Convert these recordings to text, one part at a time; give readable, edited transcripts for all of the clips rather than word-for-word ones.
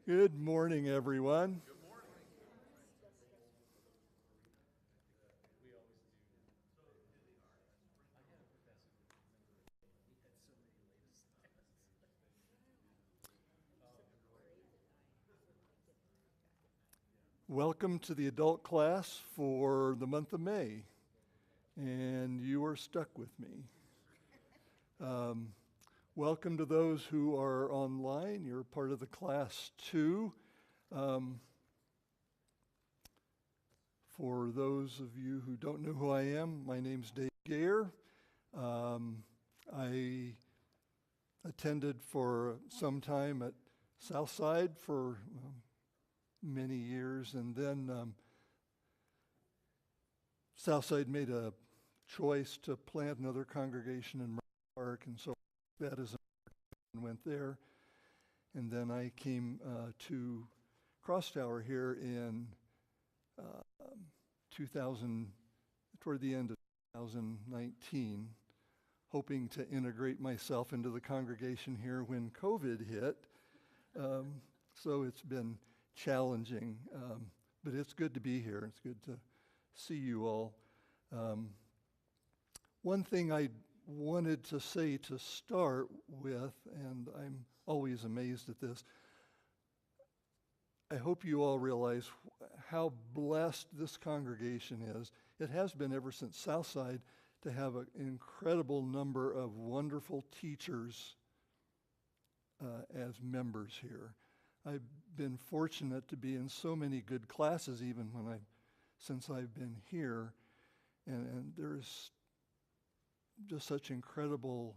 Good morning, everyone. Welcome to the adult class for the month of May, and you are stuck with me. Um, Welcome to those who are online. You're part of the class too. Um, for those of you who don't know who I am, my name's Dave Gayer. I attended for some time at Southside for many years, and then Southside made a choice to plant another congregation in Murray Park, and so that is and went there. And then I came to Cross Tower here in 2000, toward the end of 2019, hoping to integrate myself into the congregation here when COVID hit. So it's been challenging, but it's good to be here. It's good to see you all. One thing I wanted to say to start with, and I'm always amazed at this, I hope you all realize how blessed this congregation is. It has been ever since Southside to have an incredible number of wonderful teachers as members here. I've been fortunate to be in so many good classes even since I've been here, and there's just such incredible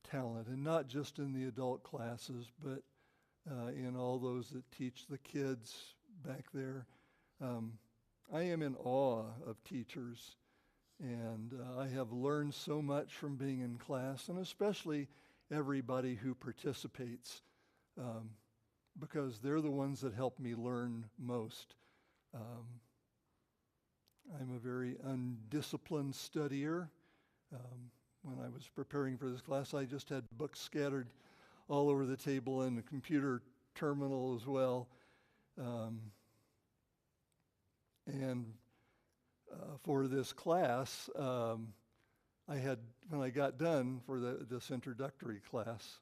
talent, and not just in the adult classes, but in all those that teach the kids back there. I am in awe of teachers, and I have learned so much from being in class, and especially everybody who participates, because they're the ones that help me learn most. I'm a very undisciplined studier. When I was preparing for this class, I just had books scattered all over the table and a computer terminal as well. For this class, I had, when I got done for this introductory class,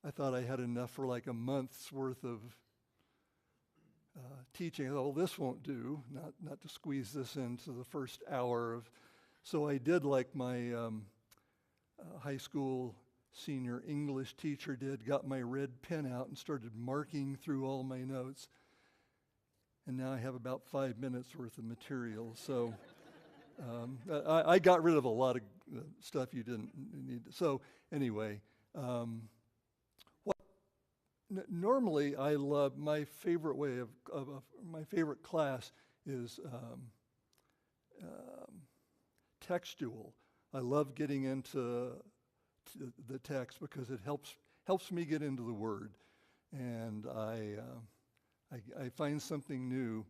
I thought I had enough for like a month's worth of teaching. I thought, well, this won't do, not to squeeze this into the first hour of. So I did like my high school senior English teacher did, got my red pen out and started marking through all my notes. And now I have about 5 minutes worth of material. So I got rid of a lot of stuff you didn't need. So anyway, normally I love, my favorite way of my favorite class is textual. I love getting into the text because it helps me get into the Word, and I find something new,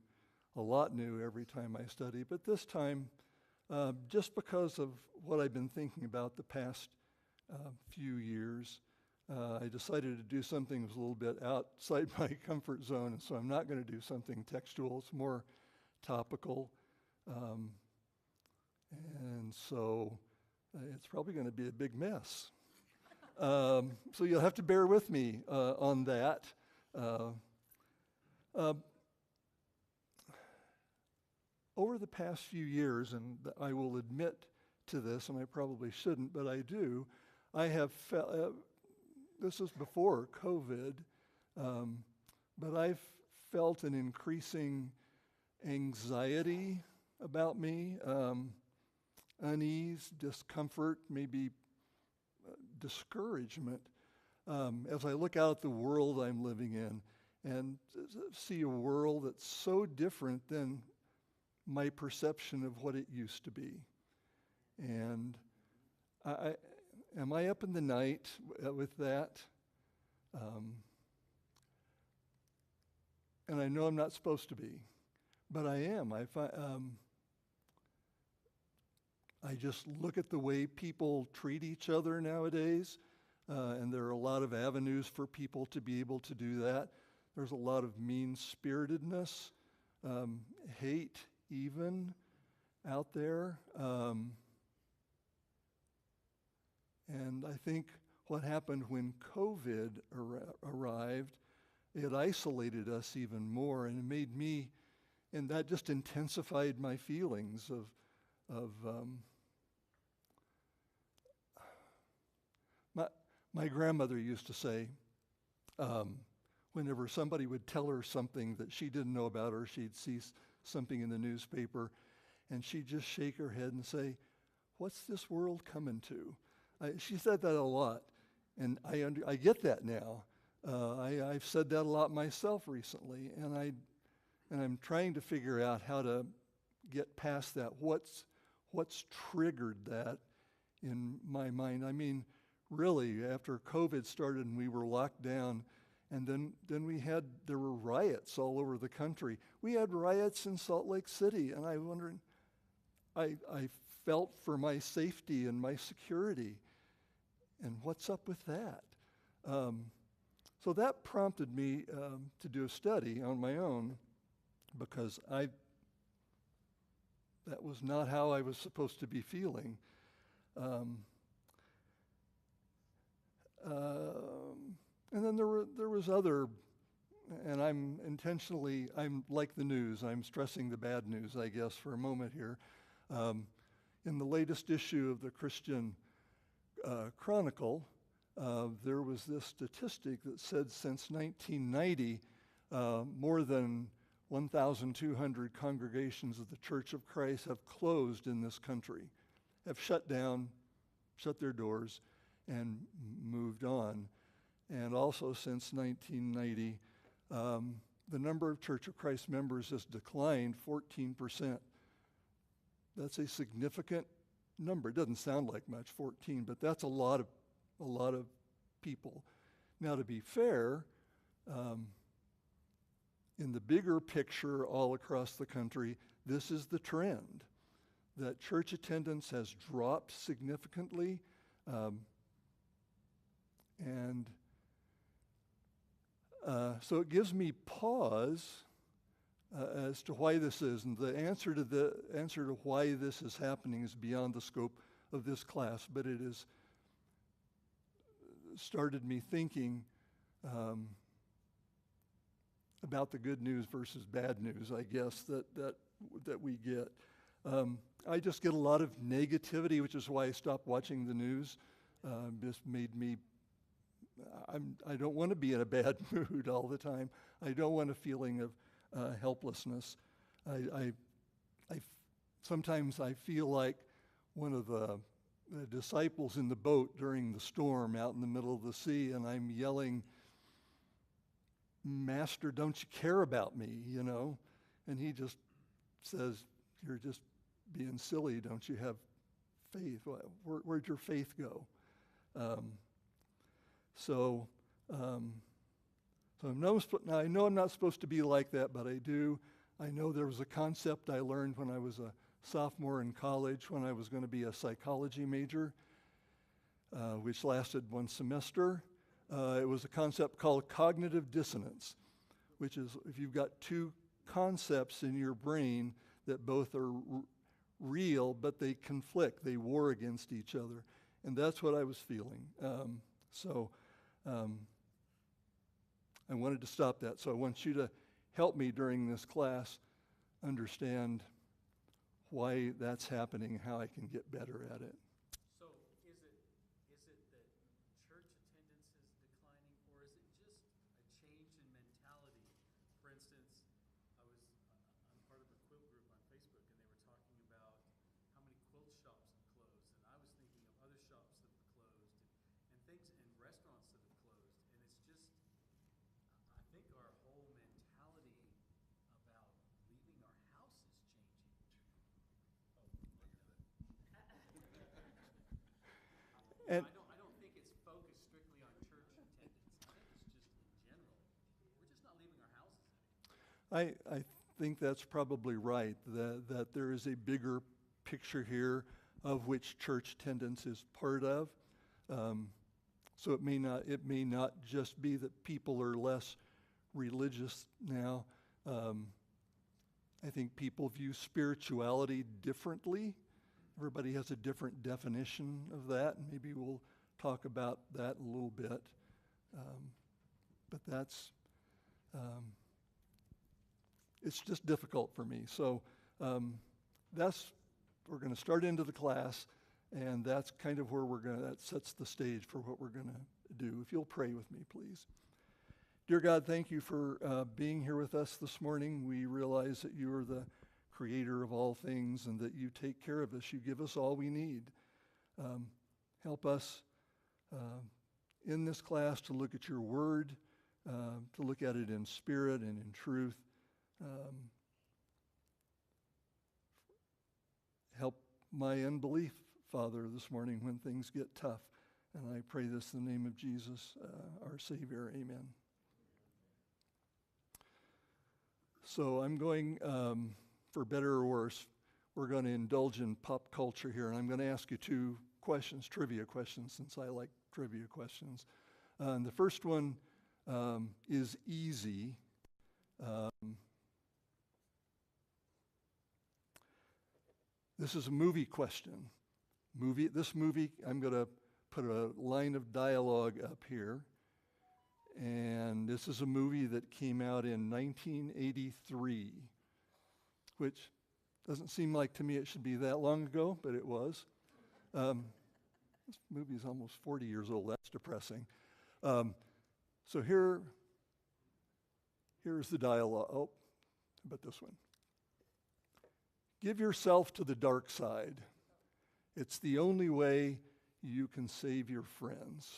a lot new every time I study. But this time, just because of what I've been thinking about the past few years, I decided to do something that was a little bit outside my comfort zone, and so I'm not going to do something textual. It's more topical. And so it's probably going to be a big mess. So you'll have to bear with me on that. Over the past few years, and I will admit to this, and I probably shouldn't, but I do, I have felt, this is before COVID, but I've felt an increasing anxiety about me, unease, discomfort, maybe discouragement, as I look out at the world I'm living in and see a world that's so different than my perception of what it used to be. And am I up in the night with that? And I know I'm not supposed to be, but I am. I just look at the way people treat each other nowadays. and there are a lot of avenues for people to be able to do that. There's a lot of mean-spiritedness, hate even out there. And I think what happened when COVID arrived, it isolated us even more, and it made me, and that just intensified my feelings of my grandmother used to say, whenever somebody would tell her something that she didn't know about, or she'd see something in the newspaper, and she'd just shake her head and say, "What's this world coming to?" She said that a lot, and I get that now. I've said that a lot myself recently, and I'm trying to figure out how to get past that. What's triggered that in my mind? I mean, really, after COVID started and we were locked down, and then there were riots all over the country. We had riots in Salt Lake City, and I wondering, I felt for my safety and my security, and what's up with that? So that prompted me to do a study on my own, because that was not how I was supposed to be feeling. And then there was other, and I'm like the news, I'm stressing the bad news, I guess, for a moment here. In the latest issue of the Christian Chronicle, there was this statistic that said since 1990, more than 1,200 congregations of the Church of Christ have closed in this country, have shut down, shut their doors, and moved on. And also since 1990, the number of Church of Christ members has declined 14%. That's a significant number. It doesn't sound like much, 14, but that's a lot of people. Now, to be fair, in the bigger picture all across the country, this is the trend, that church attendance has dropped significantly, and so it gives me pause as to why this is, and the answer to why this is happening is beyond the scope of this class, but it has started me thinking about the good news versus bad news, I guess, that we get. I just get a lot of negativity, which is why I stopped watching the news. Just made me, I don't want to be in a bad mood all the time. I don't want a feeling of helplessness. Sometimes I feel like one of the disciples in the boat during the storm out in the middle of the sea, and I'm yelling, "Master, don't you care about me?" And he just says, "You're just being silly. Don't you have faith?" Where'd your faith go? So now I know I'm not supposed to be like that, but I do. I know there was a concept I learned when I was a sophomore in college, when I was going to be a psychology major, which lasted one semester. It was a concept called cognitive dissonance, which is if you've got two concepts in your brain that both are real, but they conflict, they war against each other. And that's what I was feeling. I wanted to stop that. So I want you to help me during this class understand why that's happening, how I can get better at it. So is it that church attendance is declining, or is it just a change in mentality? For instance, I'm part of a quilt group on Facebook, and they were talking about how many quilt shops have closed, and I was thinking of other shops that have closed, and things and restaurants that have closed, and it's just, I think our whole mentality about leaving our house is changing. And I don't think it's focused strictly on church attendance. I think it's just in general. We're just not leaving our houses anymore. I think that's probably right, that there is a bigger picture here of which church attendance is part of. So it may not just be that people are less religious now. I think people view spirituality differently. Everybody has a different definition of that, and maybe we'll talk about that a little bit. But it's just difficult for me. So we're going to start into the class, and that's kind of where that sets the stage for what we're going to do. If you'll pray with me, please. Dear God, thank you for being here with us this morning. We realize that you are the creator of all things and that you take care of us. You give us all we need. Help us in this class to look at your word, to look at it in spirit and in truth. Help my unbelief, Father, this morning when things get tough. And I pray this in the name of Jesus, our Savior. Amen. So I'm going, for better or worse, we're going to indulge in pop culture here. And I'm going to ask you two questions, trivia questions, since I like trivia questions. And the first one is easy. This is a movie question. This movie, I'm going to put a line of dialogue up here. And this is a movie that came out in 1983, which doesn't seem like to me it should be that long ago, but it was. This movie is almost 40 years old. That's depressing. So here's the dialogue. Oh, how about this one? Give yourself to the dark side. It's the only way you can save your friends.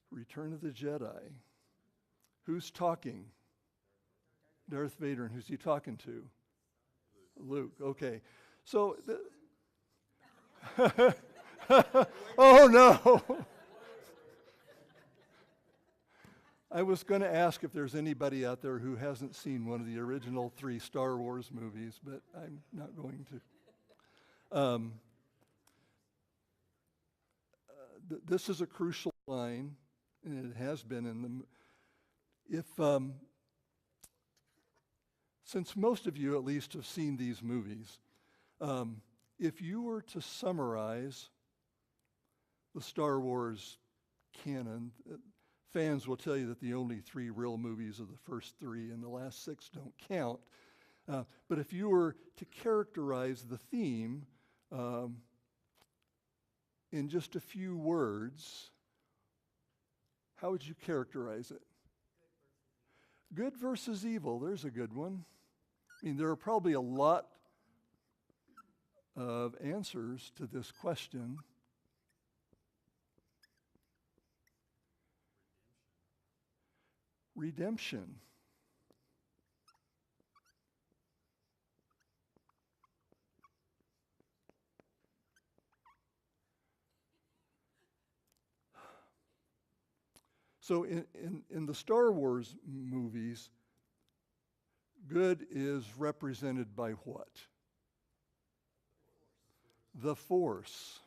Return of the Jedi. Who's talking? Darth Vader. And who's he talking to? Luke. Okay. So, oh no! I was going to ask if there's anybody out there who hasn't seen one of the original 3 Star Wars movies, but I'm not going to. This is a crucial line, and it has been in the. Since most of you at least have seen these movies, if you were to summarize the Star Wars canon, fans will tell you that the only 3 real movies are the first 3 and the last 6 don't count. But if you were to characterize the theme in just a few words, how would you characterize it? Good versus evil. There's a good one. I mean, there are probably a lot of answers to this question. Redemption. So in the Star Wars movies, good is represented by what? The Force.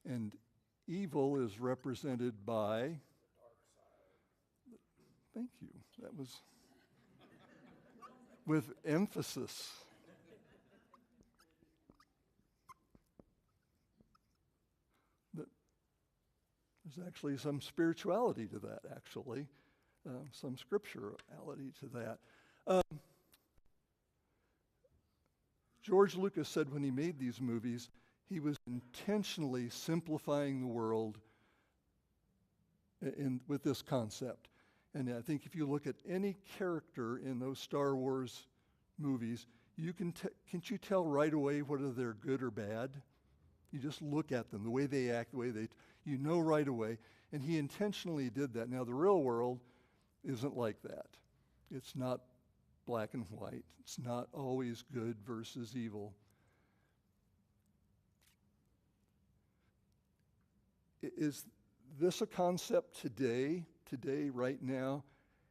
And evil is represented by? Thank you. That was with emphasis. There's actually some spirituality to that, actually, some scripturality to that. George Lucas said when he made these movies, he was intentionally simplifying the world with this concept. And I think if you look at any character in those Star Wars movies, can't you tell right away whether they're good or bad? You just look at them, the way they act, you know right away. And he intentionally did that. Now, the real world isn't like that. It's not black and white. It's not always good versus evil. Is this a concept today, right now?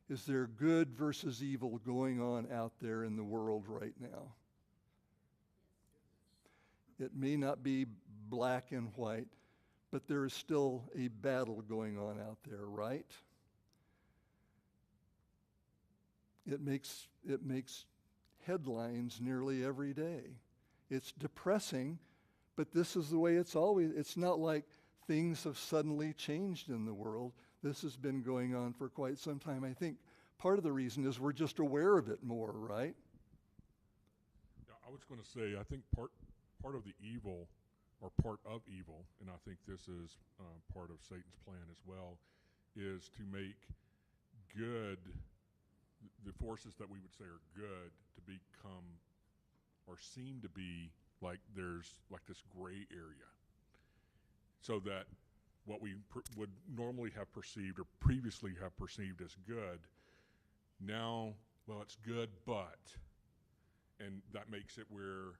Is there good versus evil going on out there in the world right now? It may not be black and white, but there is still a battle going on out there, right? It makes headlines nearly every day. It's depressing, but this is the way it's not like things have suddenly changed in the world. This has been going on for quite some time. I think part of the reason is we're just aware of it more, right? Yeah, I was going to say, I think part of the evil, or part of evil, and I think this is part of Satan's plan as well, is to make good, the forces that we would say are good, to become, or seem to be, like there's like this gray area. So that what we would normally have perceived or previously have perceived as good, now, well, it's good, but, and that makes it where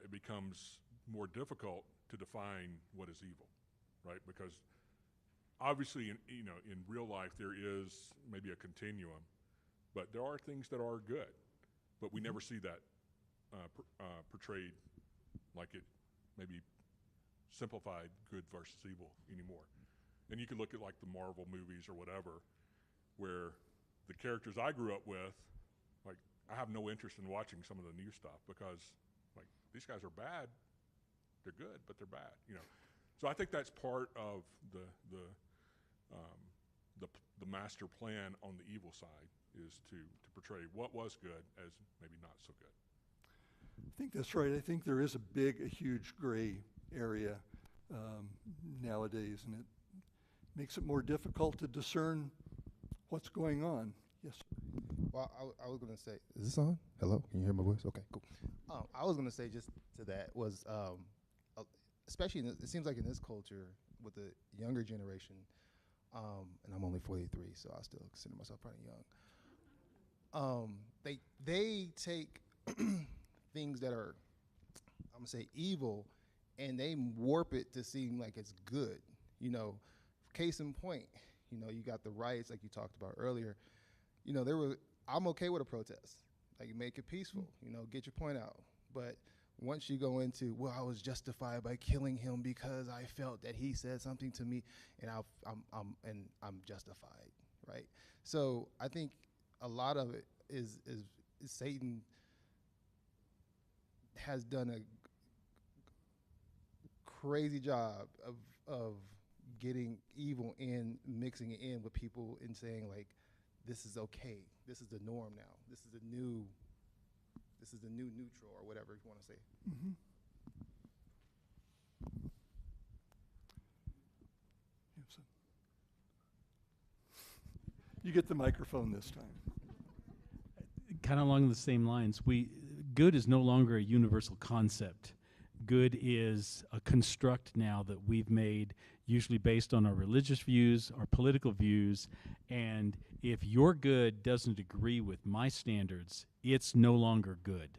it becomes more difficult to define what is evil, right? Because obviously, in real life, there is maybe a continuum, but there are things that are good, but we never see that portrayed like it maybe simplified good versus evil anymore. And you can look at like the Marvel movies or whatever, where the characters I grew up with, like I have no interest in watching some of the new stuff because like these guys are bad, they're good, but they're bad, So I think that's part of the master plan on the evil side, is to portray what was good as maybe not so good. I think that's right. I think there is a huge gray area nowadays, and it makes it more difficult to discern what's going on. Yes, sir. Well, I was going to say, is this on? Hello? Can you hear my voice? Okay, cool. I was going to say just to that was, especially, it seems like in this culture with the younger generation, and I'm only 43, so I still consider myself pretty young. They take things that are, I'm gonna say, evil, and they warp it to seem like it's good. Case in point, you got the riots like you talked about earlier. I'm okay with a protest, like make it peaceful, get your point out. But once you go into, well, I was justified by killing him because I felt that he said something to me, and I'm justified, right? So I think a lot of it is Satan has done a crazy job of getting evil in, mixing it in with people and saying like, this is okay. This is the norm now. This is the new neutral, or whatever you want to say. Mm-hmm. You get the microphone this time. Kind of along the same lines, good is no longer a universal concept. Good is a construct now that we've made, usually based on our religious views, our political views, and if your good doesn't agree with my standards, it's no longer good.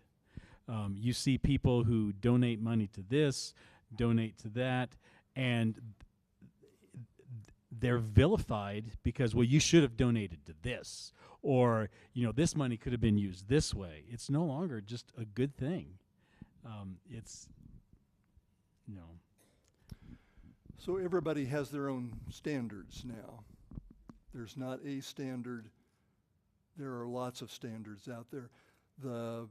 You see people who donate money to this, donate to that, and they're vilified because, well, you should have donated to this, or, this money could have been used this way. It's no longer just a good thing. It's. So everybody has their own standards now. There's not a standard. There are lots of standards out there. The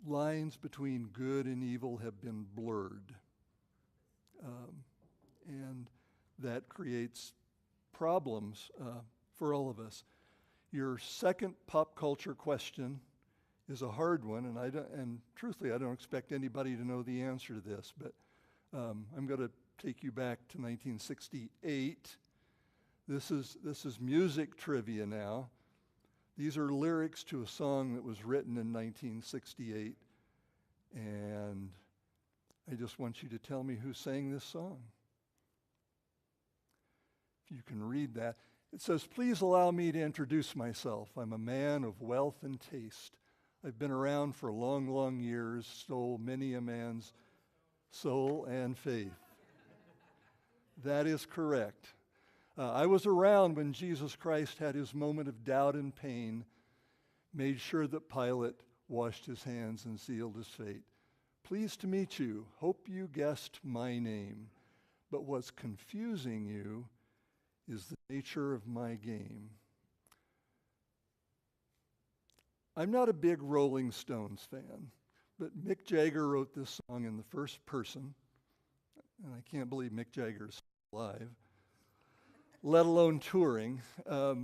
lines between good and evil have been blurred. And that creates problems for all of us. Your second pop culture question is a hard one, and truthfully, I don't expect anybody to know the answer to this, but I'm going to take you back to 1968. This is music trivia now. These are lyrics to a song that was written in 1968, and I just want you to tell me who sang this song. If you can read that. It says, "Please allow me to introduce myself. I'm a man of wealth and taste. I've been around for long, long years, stole many a man's soul and faith." That is correct. I was around when Jesus Christ had his moment of doubt and pain, made sure that Pilate washed his hands and sealed his fate. Pleased to meet you. Hope you guessed my name. But what's confusing you is the nature of my game. I'm not a big Rolling Stones fan, but Mick Jagger wrote this song in the first person, and I can't believe Mick Jagger's alive, let alone touring. But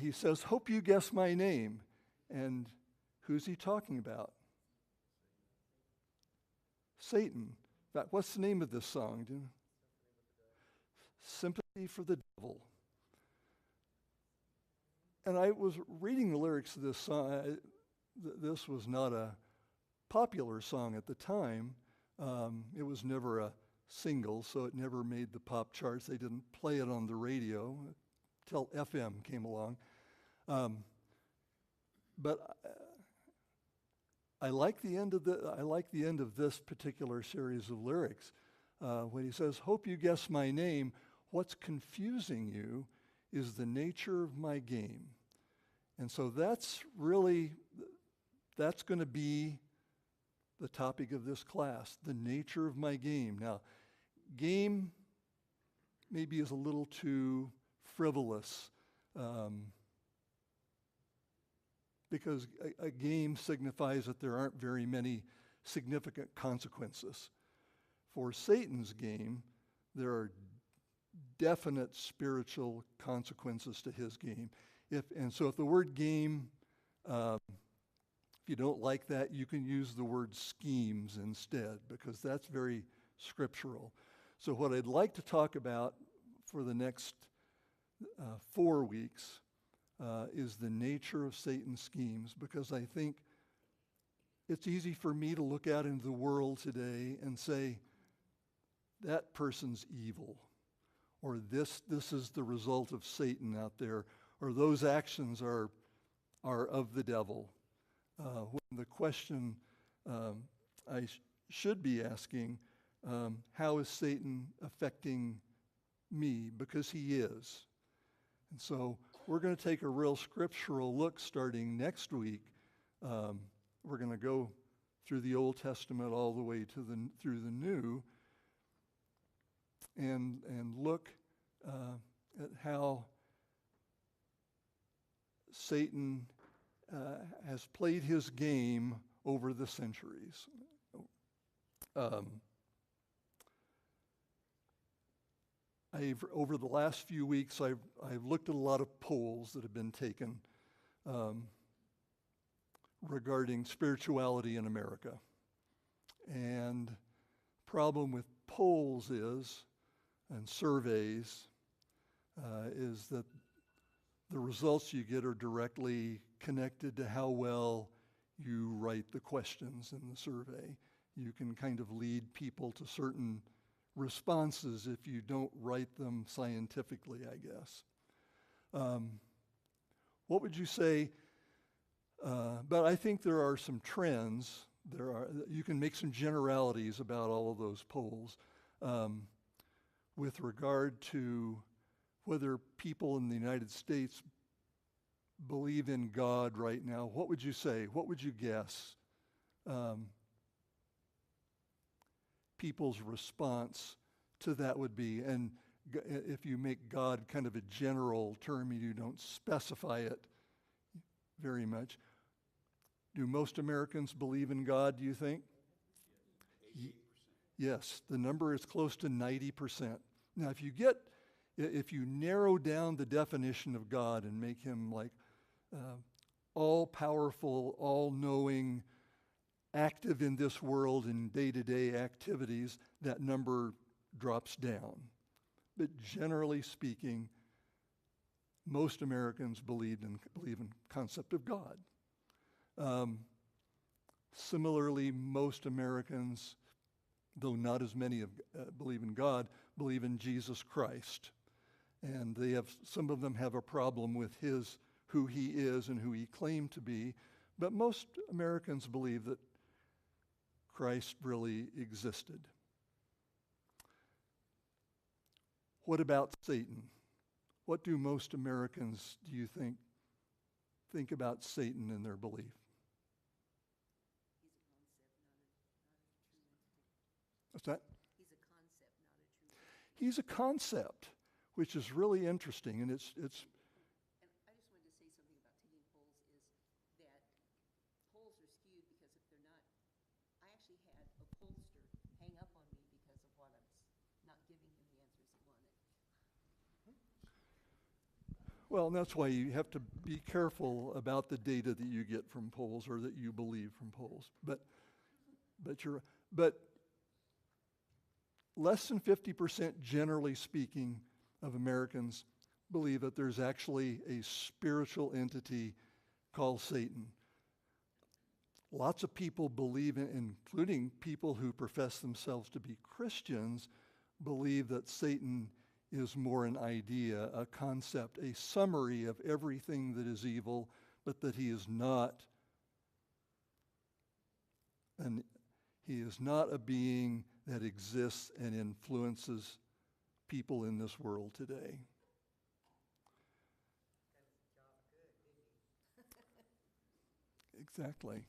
he says, hope you guess my name. And who's he talking about? Satan. In fact, what's the name of this song? Do you know? Sympathy for the Devil. And I was reading the lyrics of this song. This was not a popular song at the time. It was never a single, so it never made the pop charts. They didn't play it on the radio until FM came along. But I like the end of this particular series of lyrics when he says, "Hope you guess my name. What's confusing you is the nature of my game." And so that's going to be the topic of this class, the nature of my game. Now, game maybe is a little too frivolous because a game signifies that there aren't very many significant consequences. For Satan's game, there are definite spiritual consequences to his game. So if the word game, if you don't like that, you can use the word schemes instead, because that's very scriptural. So what I'd like to talk about for the next 4 weeks is the nature of Satan's schemes, because I think it's easy for me to look out into the world today and say, that person's evil, or this is the result of Satan out there, or those actions are of the devil. When the question I should be asking, how is Satan affecting me? Because he is. And so we're going to take a real scriptural look starting next week. We're going to go through the Old Testament all the way through the New, and look at how Satan has played his game over the centuries. Over the last few weeks, I've looked at a lot of polls that have been taken regarding spirituality in America. And problem with polls and surveys, is that the results you get are directly connected to how well you write the questions in the survey. You can kind of lead people to certain responses if you don't write them scientifically, I guess. What would you say? But I think there are some trends. You can make some generalities about all of those polls with regard to whether people in the United States believe in God right now. What would you say? What would you guess people's response to that would be? And if you make God kind of a general term, you don't specify it very much. Do most Americans believe in God, do you think? 88%. Yes, the number is close to 90%. Now, if you narrow down the definition of God and make him like all-powerful, all-knowing, active in this world in day-to-day activities, that number drops down. But generally speaking, most Americans believe in concept of God. Similarly, most Americans, though not as many believe in God, believe in Jesus Christ. And some of them have a problem with who he is and who he claimed to be. But most Americans believe that Christ really existed. What about Satan? What do most Americans, do you think about Satan and their belief? What's that? He's a concept, not a true entity. He's a concept, which is really interesting, and it's And I just wanted to say something about taking polls is that polls are skewed because if they're not, I actually had a pollster hang up on me because of what I was not giving him the answers he wanted. well, and that's why you have to be careful about the data that you get from polls or that you believe from polls. But less than 50%, generally speaking, of Americans believe that there's actually a spiritual entity called Satan. Lots of people believe in, including people who profess themselves to be Christians, believe that Satan is more an idea, a concept, a summary of everything that is evil, but that he is not a being that exists and influences people in this world today. Exactly.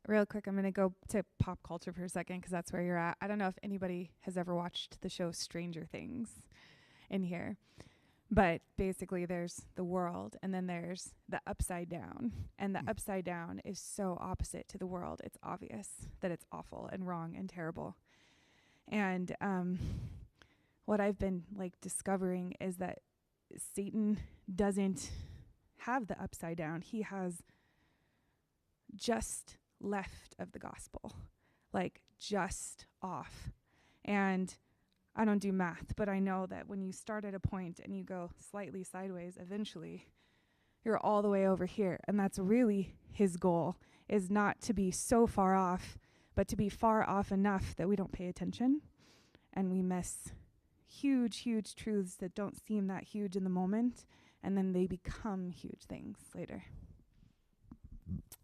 Real quick, I'm going to go to pop culture for a second because that's where you're at. I don't know if anybody has ever watched the show Stranger Things in here, but basically there's the world and then there's the upside down. And the upside down is so opposite to the world. It's obvious that it's awful and wrong and terrible. And what I've been discovering is that Satan doesn't have the upside down. He has just left of the gospel, just off. And I don't do math, but I know that when you start at a point and you go slightly sideways, eventually you're all the way over here. And that's really his goal, is not to be so far off, but to be far off enough that we don't pay attention and we miss huge, huge truths that don't seem that huge in the moment, and then they become huge things later.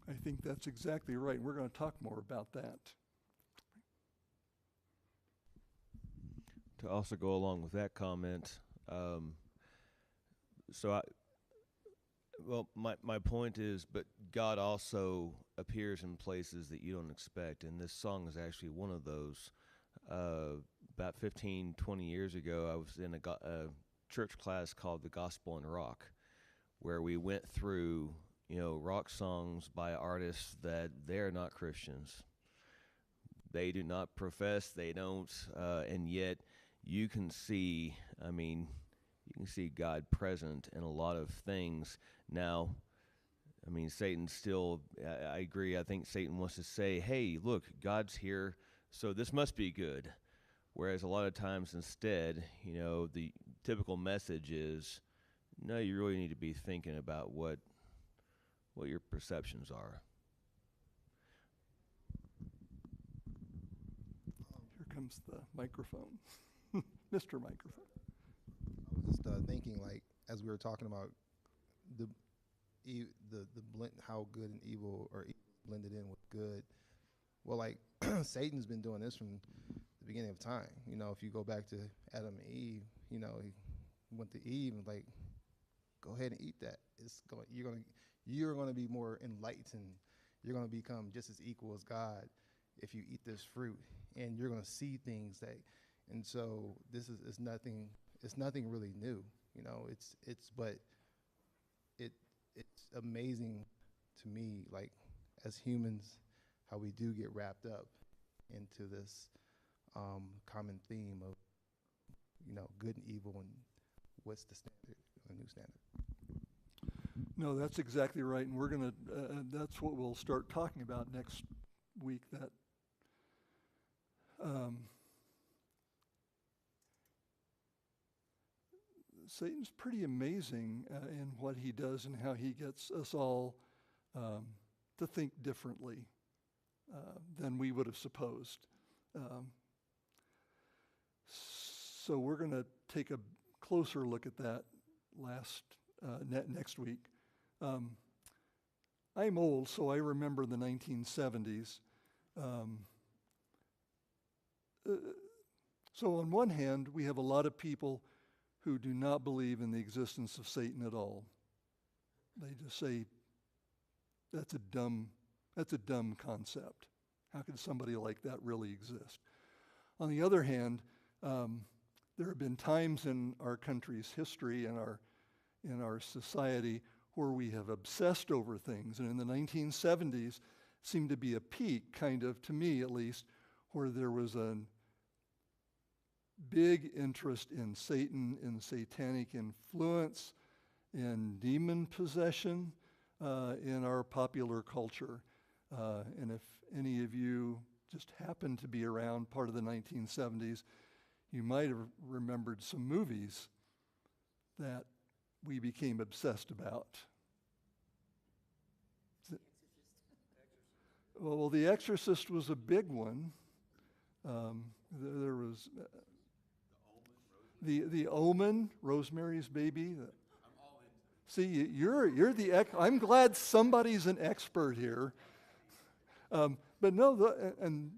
I think that's exactly right. We're going to talk more about that. To also go along with that comment, my point is, but God also appears in places that you don't expect, and this song is actually one of those. About 15, 20 years ago, I was in a church class called The Gospel in Rock, where we went through rock songs by artists that they're not Christians. They do not profess, they don't, and yet you can see, God present in a lot of things. Now, Satan still, I agree, I think Satan wants to say, hey, look, God's here, so this must be good. Whereas a lot of times instead, the typical message is, no, you really need to be thinking about what your perceptions are. Here comes the microphone. Mr. Microphone. I was just thinking, as we were talking about the blend, how good and evil or evil blended in with good. Well, Satan's been doing this from the beginning of time. If you go back to Adam and Eve, he went to Eve and go ahead and eat that. You're gonna be more enlightened. You're gonna become just as equal as God if you eat this fruit, and you're gonna see things that. And so this is nothing. It's nothing really new. It's amazing to me, as humans, how we do get wrapped up into this common theme of good and evil, and what's the standard, the new standard. No, that's exactly right, and we're going to, that's what we'll start talking about next week, that Satan's pretty amazing in what he does and how he gets us all to think differently than we would have supposed. So we're going to take a closer look at that next week. I'm old, so I remember the 1970s. So on one hand, we have a lot of people who do not believe in the existence of Satan at all. They just say, that's a dumb concept. How could somebody like that really exist? On the other hand, there have been times in our country's history and in our society where we have obsessed over things. And in the 1970s seemed to be a peak, kind of, to me at least, where there was a big interest in Satan, in satanic influence, in demon possession in our popular culture. And if any of you just happened to be around part of the 1970s, you might have remembered some movies that we became obsessed about. Well, The Exorcist was a big one. There was the Omen, Rosemary's Baby. See, you're the I'm glad somebody's an expert here. But no, and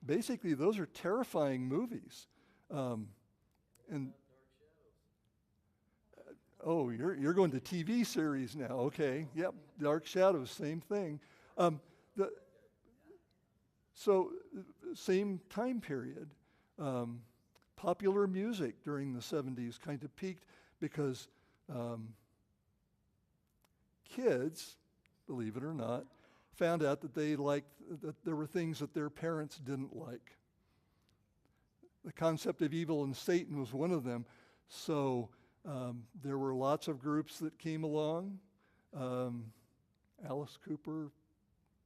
basically those are terrifying movies. Oh, you're going to TV series now. Okay, yep, Dark Shadows, same thing. Same time period. Popular music during the 70s kind of peaked because kids, believe it or not, found out that that there were things that their parents didn't like. The concept of evil and Satan was one of them. So there were lots of groups that came along. Alice Cooper,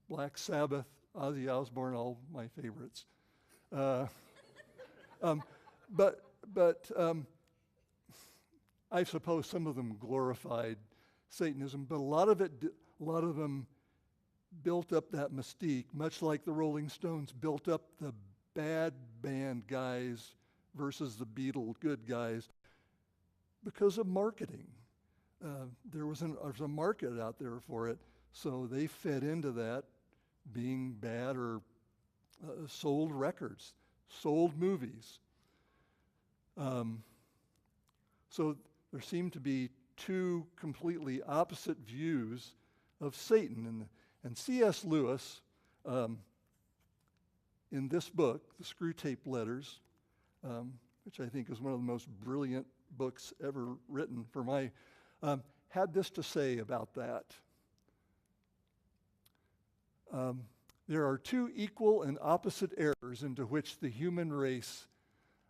Black Sabbath, Ozzy Osbourne, all my favorites. But I suppose some of them glorified Satanism, but a lot of them built up that mystique, much like the Rolling Stones built up the bad band guys versus the Beatle good guys because of marketing. There was a market out there for it, so they fed into that, being bad, or sold records, sold movies. So there seemed to be two completely opposite views of Satan. And C.S. Lewis, in this book, The Screwtape Letters, which I think is one of the most brilliant books ever written for my, had this to say about that. There are two equal and opposite errors into which the human race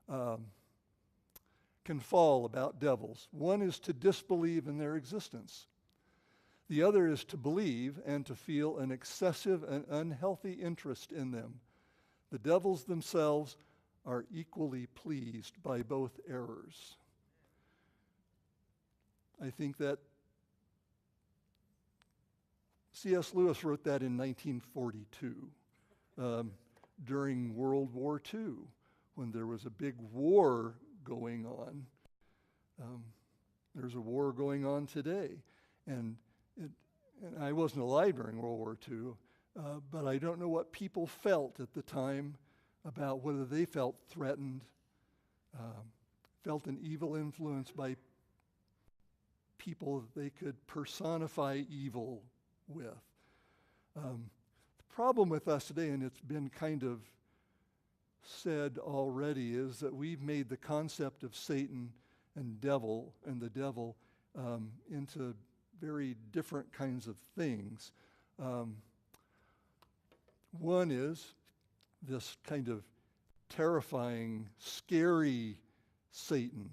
can fall about devils. One is to disbelieve in their existence. The other is to believe and to feel an excessive and unhealthy interest in them. The devils themselves are equally pleased by both errors. I think that C.S. Lewis wrote that in 1942, during World War II, when there was a big war going on. There's a war going on today. And I wasn't alive during World War II, but I don't know what people felt at the time about whether they felt threatened, felt an evil influence by people that they could personify evil with. The problem with us today, and it's been kind of said already, is that we've made the concept of Satan and the devil into very different kinds of things. One is this kind of terrifying, scary Satan.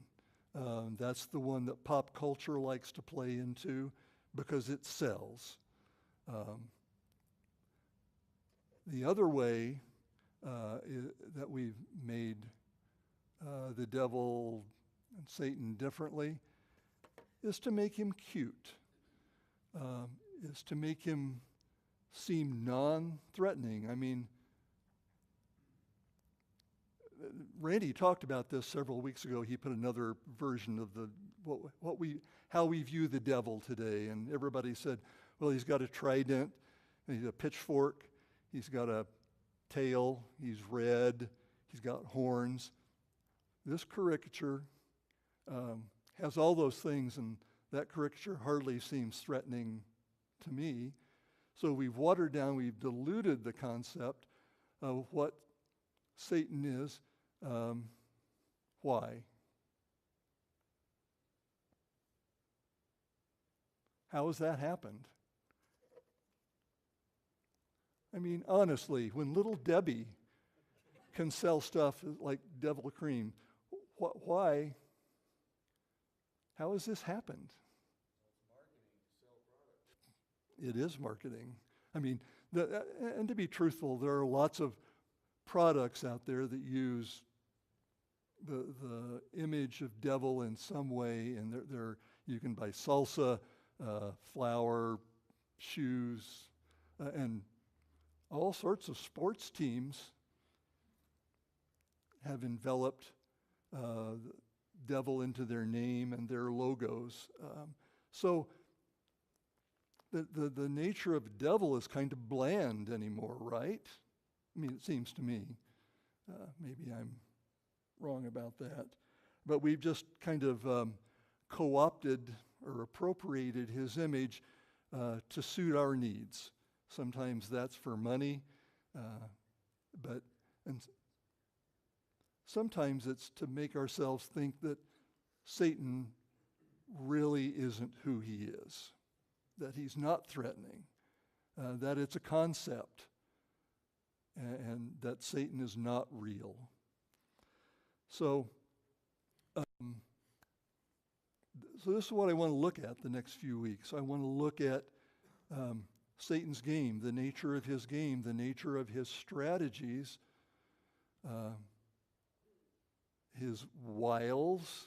That's the one that pop culture likes to play into because it sells. The other way that we've made the devil and Satan differently is to make him cute, is to make him seem non-threatening. I mean, Randy talked about this several weeks ago. He put another version of how we view the devil today, and everybody said, well, he's got a trident, and he's a pitchfork, he's got a tail, he's red, he's got horns. This caricature has all those things, and that caricature hardly seems threatening to me. So we've watered down, we've diluted the concept of what Satan is, why? How has that happened? I mean, honestly, when little Debbie can sell stuff like Devil Cream, why? How has this happened? It is marketing. I mean, and to be truthful, there are lots of products out there that use the image of devil in some way, and you can buy salsa, flour, shoes, and all sorts of sports teams have enveloped devil into their name and their logos. So the nature of devil is kind of bland anymore, right? I mean, it seems to me. Maybe I'm wrong about that. But we've just kind of co-opted or appropriated his image to suit our needs. Sometimes that's for money, and sometimes it's to make ourselves think that Satan really isn't who he is, that he's not threatening, that it's a concept, and that Satan is not real. So this is what I want to look at the next few weeks. I want to look at Satan's game, the nature of his game, the nature of his strategies, his wiles,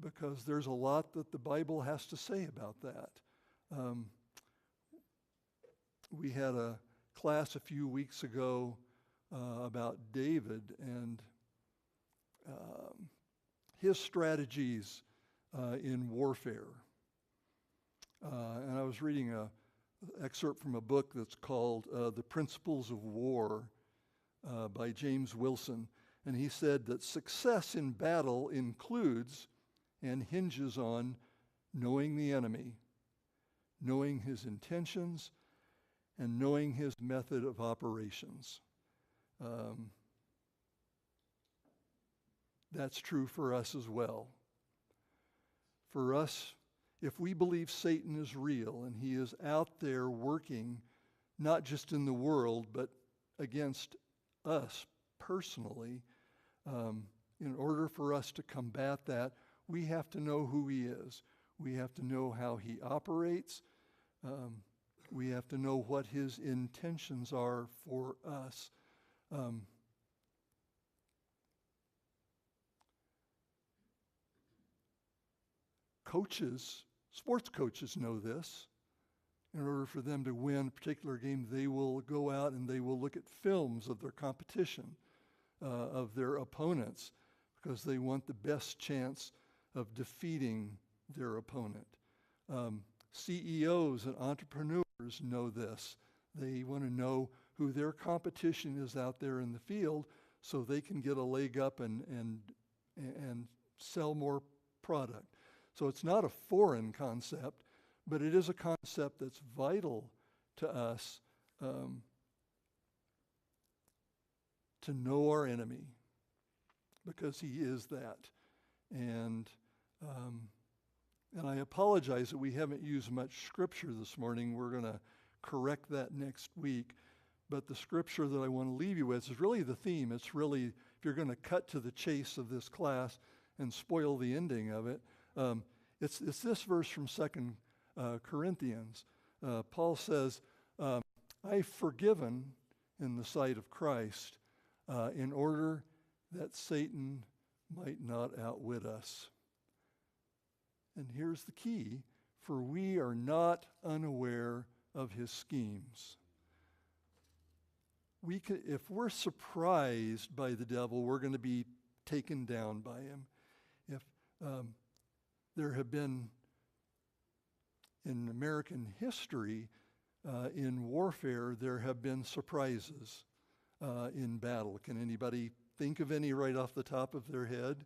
because there's a lot that the Bible has to say about that. We had a class a few weeks ago about David and his strategies in warfare. And I was reading an excerpt from a book that's called The Principles of War by James Wilson. And he said that success in battle includes and hinges on knowing the enemy, knowing his intentions, and knowing his method of operations. That's true for us as well. For us, if we believe Satan is real and he is out there working, not just in the world, but against us personally, in order for us to combat that, we have to know who he is. We have to know how he operates. We have to know what his intentions are for us. Coaches, sports coaches know this. In order for them to win a particular game, they will go out and they will look at films of their competition, of their opponents, because they want the best chance of defeating their opponent. CEOs and entrepreneurs know this. They want to know who their competition is out there in the field so they can get a leg up and sell more product. So it's not a foreign concept, but it is a concept that's vital to us to know our enemy, because he is that. And I apologize that we haven't used much scripture this morning. We're going to correct that next week. But the scripture that I want to leave you with is really the theme. It's really, if you're going to cut to the chase of this class and spoil the ending of it, it's this verse from 2 Corinthians. Paul says, I've forgiven in the sight of Christ in order that Satan might not outwit us. And here's the key, for we are not unaware of his schemes. If we're surprised by the devil, we're going to be taken down by him. If there have been, in American history, in warfare, there have been surprises in battle. Can anybody think of any right off the top of their head?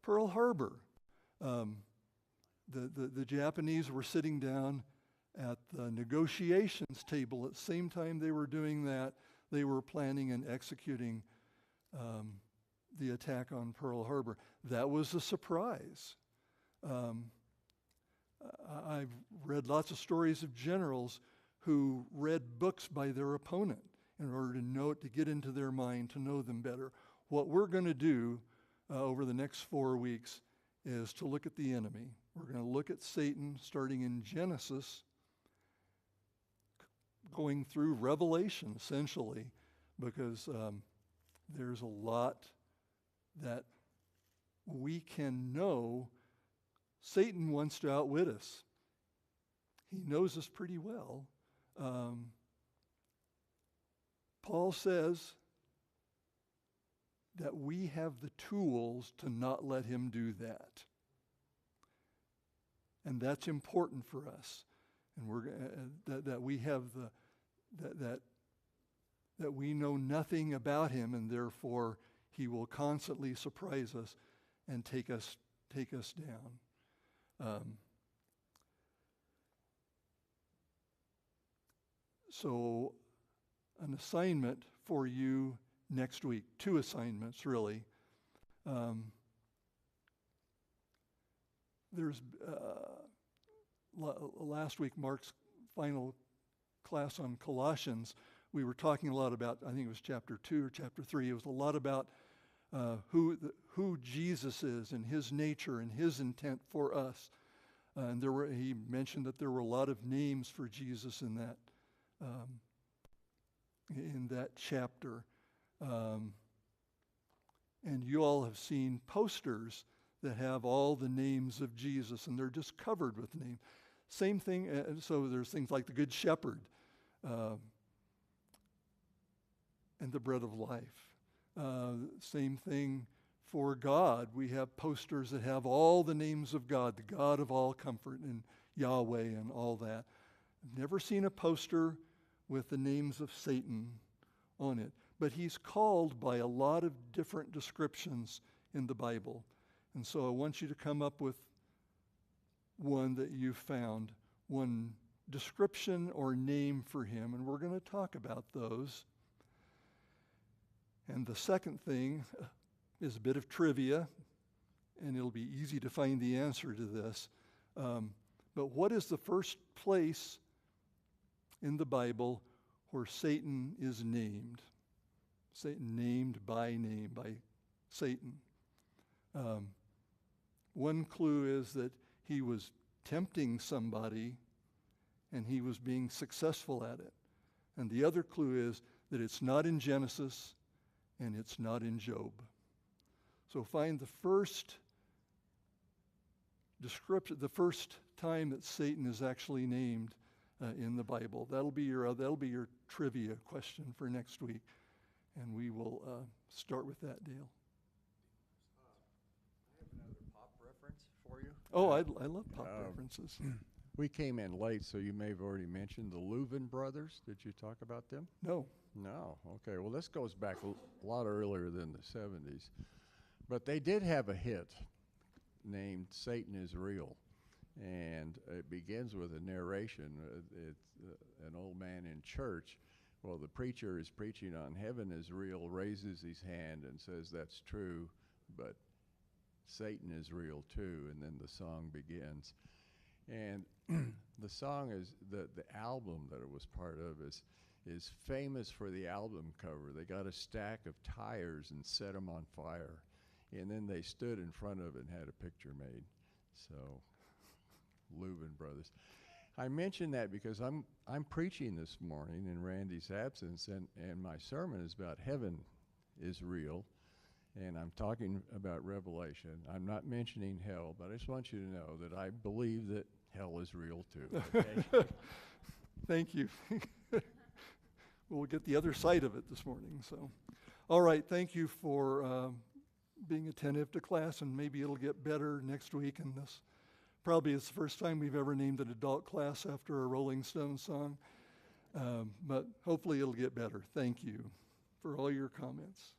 Pearl Harbor. The Japanese were sitting down at the negotiations table. At the same time they were doing that, they were planning and executing the attack on Pearl Harbor. That was a surprise. I've read lots of stories of generals who read books by their opponent in order to get into their mind, to know them better. What we're going to do over the next 4 weeks is to look at the enemy. We're going to look at Satan starting in Genesis, going through Revelation, essentially, because there's a lot that we can know. Satan wants to outwit us. He knows us pretty well. Paul says that we have the tools to not let him do that. And that's important for us. And we're that we have that we know nothing about him, and therefore he will constantly surprise us and take us down. So an assignment for you next week, 2 assignments really. There's last week, Mark's final class on Colossians, we were talking a lot about, I think it was chapter 2 or chapter 3, it was a lot about who Jesus is and his nature and his intent for us. And he mentioned that there were a lot of names for Jesus in that chapter. And you all have seen posters that have all the names of Jesus, and they're just covered with names. Same thing, so there's things like the Good Shepherd and the Bread of Life. Same thing for God. We have posters that have all the names of God, the God of all comfort, and Yahweh and all that. I've never seen a poster with the names of Satan on it, but he's called by a lot of different descriptions in the Bible. And so I want you to come up with one that you found, one description or name for him, and we're going to talk about those. And the second thing is a bit of trivia, and it'll be easy to find the answer to this. But what is the first place in the Bible where Satan is named? Satan named by name, by Satan. One clue is that he was tempting somebody and he was being successful at it. And the other clue is that it's not in Genesis and it's not in Job. So find the first description, the first time that Satan is actually named in the Bible. That'll be your trivia question for next week, and we will start with that, Dale. I have another pop reference for you. Oh, I love pop references. We came in late, so you may have already mentioned the Louvin brothers. Did you talk about them? No. No. Okay. Well, this goes back a lot earlier than the 70s. But they did have a hit named Satan is Real. And it begins with a narration. It's an old man in church. Well, the preacher is preaching on heaven is real, raises his hand and says that's true, but Satan is real too. And then the song begins. And the song is, the album that it was part of is famous for the album cover. They got a stack of tires and set them on fire. And then they stood in front of it and had a picture made. So, Louvin brothers. I mention that because I'm preaching this morning in Randy's absence, and my sermon is about heaven is real. And I'm talking about Revelation. I'm not mentioning hell, but I just want you to know that I believe that hell is real too. Okay? Thank you. We'll get the other side of it this morning. So, all right, thank you for being attentive to class, and maybe it'll get better next week. And this probably is the first time we've ever named an adult class after a Rolling Stones song, but hopefully it'll get better. Thank you for all your comments.